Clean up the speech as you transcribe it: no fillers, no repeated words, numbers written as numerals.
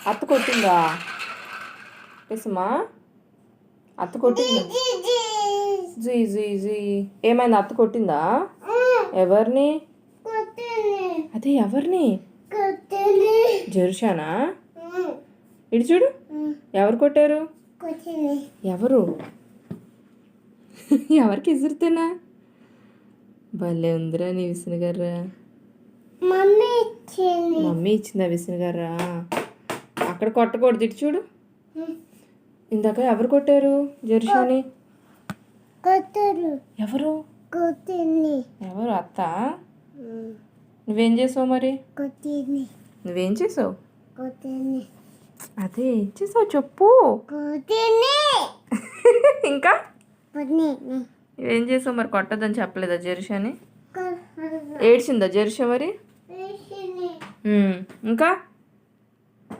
అత్త కొట్టిందా సుమా? అత్త కొట్టిందా? జీ జీ జీ ఏమైంది? అత్త కొట్టిందా? ఎవరిని? అదే ఎవరిని? జెరుషానా? ఇటు చూడు, ఎవరు కొట్టారు? ఎవరు? ఎవరికి విసురుతున్నా? భలే ఉందిరా నీ విసునగర్రా. మమ్మీ ఇచ్చిందా విసునగర్రా? అక్కడ కొట్టకూడదు, ఇటు చూడు. ఇందాక ఎవరు కొట్టారు జెరుషాని? ఎవరు? ఎవరు? అత్త? నువ్వేం చేసావు మరి? నువ్వేం చేసావు? అదే ఏం చేసావు చెప్పు. ఇంకా ఏం చేసావు మరి? కొట్టద్దని చెప్పలేదా జెరుషాని? ఏడ్చిందా జెరుషా మరి? ఇంకా